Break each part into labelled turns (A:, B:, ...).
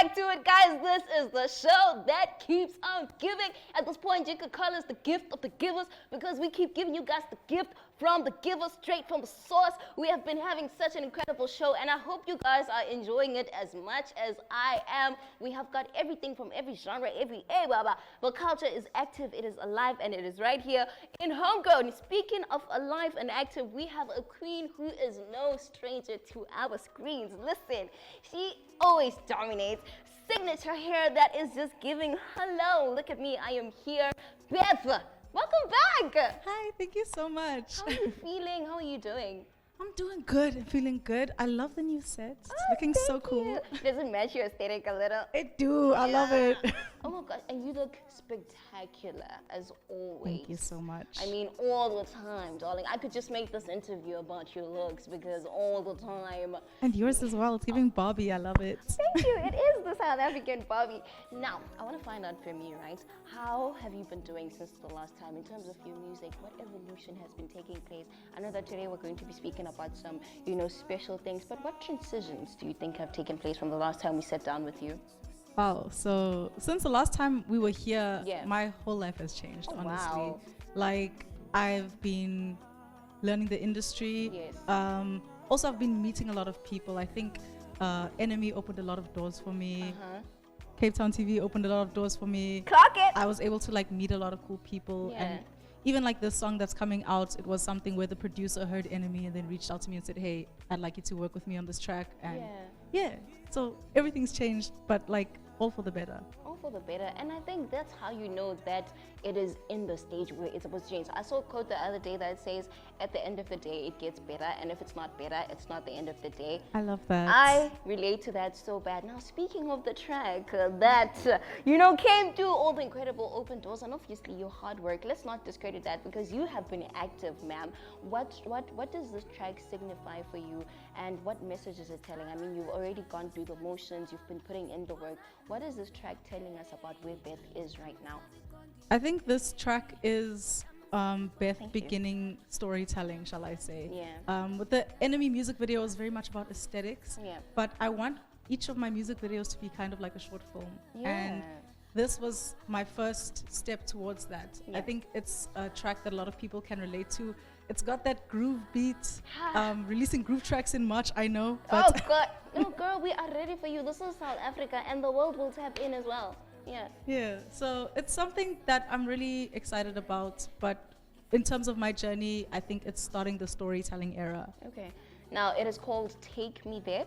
A: back to it, guys. This is the show that keeps on giving. At this point, you could call us the gift of the givers because we keep giving you guys the gift from the giver, straight from the source. We have been having such an incredible show, and I hope you guys are enjoying it as much as I am. We have got everything from every genre, but culture is active, it is alive, and it is right here in Homegrown. Speaking of alive and active, we have a queen who is no stranger to our screens. Listen, she always dominates. Signature hair that is just giving hello. Look at me, I am here. Bethe, welcome back.
B: Hi, thank you so much.
A: How are you feeling? How are you doing?
B: I'm doing good. I'm feeling good. I love the new set. It's looking so cool.
A: Does it match your aesthetic a little?
B: It do. I love it.
A: Oh my gosh, and you look spectacular as always.
B: Thank you so much.
A: I mean, all the time, darling. I could just make this interview about your looks because all the time.
B: And yours as well. It's giving Barbie. I love it.
A: Thank you. It is the South African Barbie. Now, I want to find out from you, right? How have you been doing since the last time in terms of your music? What evolution has been taking place? I know that today we're going to be speaking about some, special things, but what transitions do you think have taken place from the last time we sat down with you?
B: Wow. So since the last time we were here,
A: Yeah.
B: my whole life has changed, honestly.
A: Wow.
B: Like, I've been learning the industry.
A: Yes.
B: Also, I've been meeting a lot of people. I think Enemy opened a lot of doors for me. Cape Town TV opened a lot of doors for me.
A: Clock it!
B: I was able to meet a lot of cool people.
A: Yeah.
B: And even this song that's coming out, it was something where the producer heard Enemy and then reached out to me and said, hey, I'd like you to work with me on this track. And yeah, so everything's changed, but all for the better.
A: All for the better. And I think that's how you know that it is in the stage where it's supposed to change. I saw a quote the other day that says, at the end of the day, it gets better. And if it's not better, it's not the end of the day.
B: I love that.
A: I relate to that so bad. Now, speaking of the track that, came through all the incredible open doors and obviously your hard work, let's not discredit that because you have been active, ma'am. What does this track signify for you and what message is it telling? I mean, you've already gone through the motions, you've been putting in the work. What is this track telling us about where Bethe is right now?
B: I think this track is Bethe beginning storytelling, shall I say.
A: Yeah.
B: With the Enemy music video, it was very much about aesthetics.
A: Yeah.
B: But I want each of my music videos to be kind of like a short film.
A: Yeah.
B: And this was my first step towards that.
A: Yeah.
B: I think it's a track that a lot of people can relate to. It's got that groove beat. Releasing groove tracks in March, I know.
A: Oh, God. No, girl, we are ready for you. This is South Africa and the world will tap in as well. Yeah.
B: Yeah, so it's something that I'm really excited about, but in terms of my journey, I think it's starting the storytelling era.
A: Okay. Now, it is called Take Me There,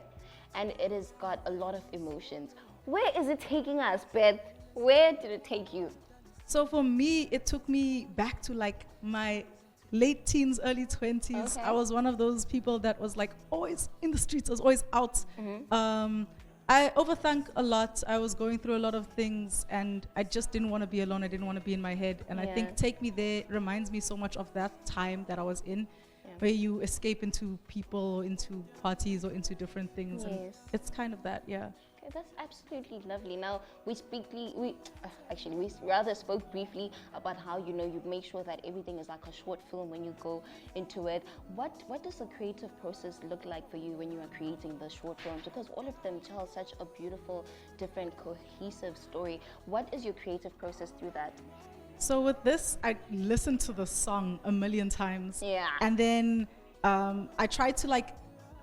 A: and it has got a lot of emotions. Where is it taking us, Bethe? Where did it take you?
B: So for me, it took me back to my late teens, early 20s.
A: Okay.
B: I was one of those people that was always in the streets, I was always out. I overthink a lot. I was going through a lot of things and I just didn't want to be alone. I didn't want to be in my head. And I think Take Me There reminds me so much of that time that I was in, where you escape into people, into parties or into different things.
A: Yes.
B: And it's kind of that, yeah.
A: Okay, that's absolutely lovely. Now, we rather spoke briefly about how, you make sure that everything is like a short film when you go into it. What does the creative process look like for you when you are creating the short films? Because all of them tell such a beautiful, different, cohesive story. What is your creative process through that?
B: So with this, I listened to the song a million times.
A: Yeah.
B: And then I tried to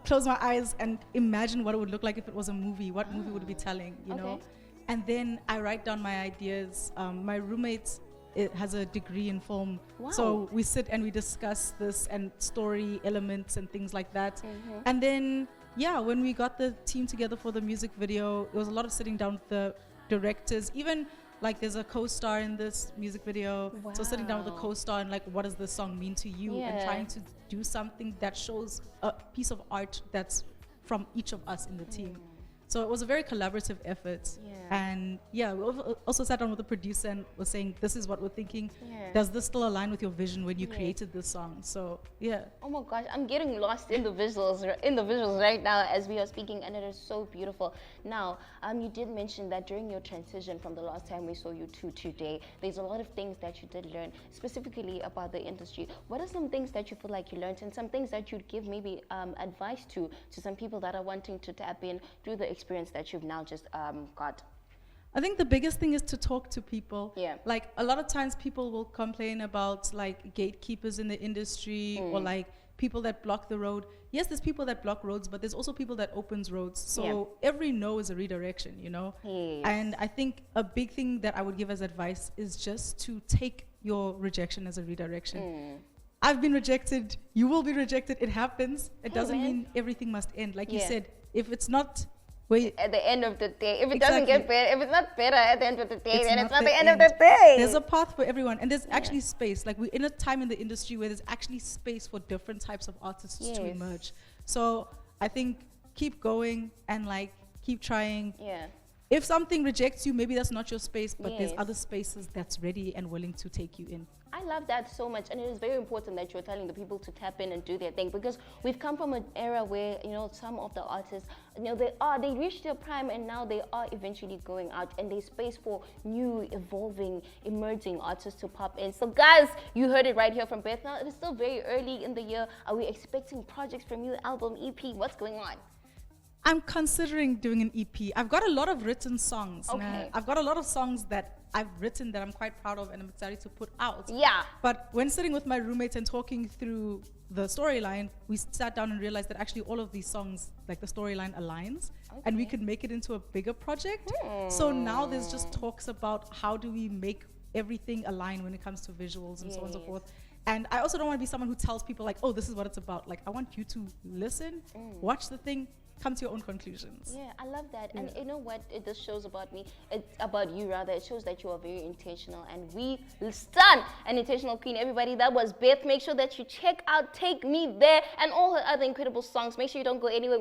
B: close my eyes and imagine what it would look like if it was a movie. What movie would it be telling, you know? And then I write down my ideas. My roommate has a degree in film.
A: Wow.
B: So we sit and we discuss this and story elements and things like that. And then, when we got the team together for the music video, it was a lot of sitting down with the directors. Even there's a co-star in this music video.
A: Wow.
B: So sitting down with the co-star and what does this song mean to you? And trying to do something that shows a piece of art that's from each of us in the team. So it was a very collaborative effort.
A: Yeah.
B: And we also sat down with the producer and was saying, this is what we're thinking.
A: Yeah.
B: Does this still align with your vision when you created this song? So, yeah.
A: Oh my gosh, I'm getting lost in the visuals right now as we are speaking, and it is so beautiful. Now, you did mention that during your transition from the last time we saw you to today, there's a lot of things that you did learn specifically about the industry. What are some things that you feel like you learned and some things that you'd give maybe advice to some people that are wanting to tap in through the experience that you've now just got?
B: I think the biggest thing is to talk to people.
A: Yeah.
B: Like a lot of times people will complain about like gatekeepers in the industry or like people that block the road. Yes, there's people that block roads, but there's also people that opens roads. So every no is a redirection, you know?
A: Yes.
B: And I think a big thing that I would give as advice is just to take your rejection as a redirection. I've been rejected. You will be rejected. It happens. It doesn't mean everything must end. Like you said, if it's not
A: at the end of the day, if it
B: Exactly.
A: doesn't get better, if it's not better at the end of the day, then it's not the end of
B: end.
A: the day.
B: There's a path for everyone, and there's actually space. Like we're in a time in the industry where there's actually space for different types of artists to
A: Yes.
B: emerge. So I think keep going and like keep trying.
A: Yeah.
B: If something rejects you, maybe that's not your space, but there's
A: Yes.
B: other spaces that's ready and willing to take you in.
A: I love that so much, and it is very important that you're telling the people to tap in and do their thing, because we've come from an era where, you know, some of the artists, you know, they reached their prime and now they are eventually going out, and there's space for new, evolving, emerging artists to pop in. So guys, you heard it right here from Bethe. Now it is still very early in the year. Are we expecting projects from you, album, EP? What's going on?
B: I'm considering doing an EP. I've got a lot of written songs.
A: Okay.
B: I've got a lot of songs that I've written that I'm quite proud of and I'm excited to put out.
A: Yeah.
B: But when sitting with my roommates and talking through the storyline, we sat down and realized that actually all of these songs, like the storyline aligns, and we could make it into a bigger project. So now there's just talks about how do we make everything align when it comes to visuals and so on and so forth. And I also don't want to be someone who tells people like, oh, this is what it's about. Like, I want you to listen, watch the thing, come to your own conclusions.
A: Yeah, I love that. And you know what it just shows about me, about you rather, it shows that you are very intentional, and we stand an intentional queen. Everybody, that was Bethe. Make sure that you check out Take Me There and all her other incredible songs. Make sure you don't go anywhere.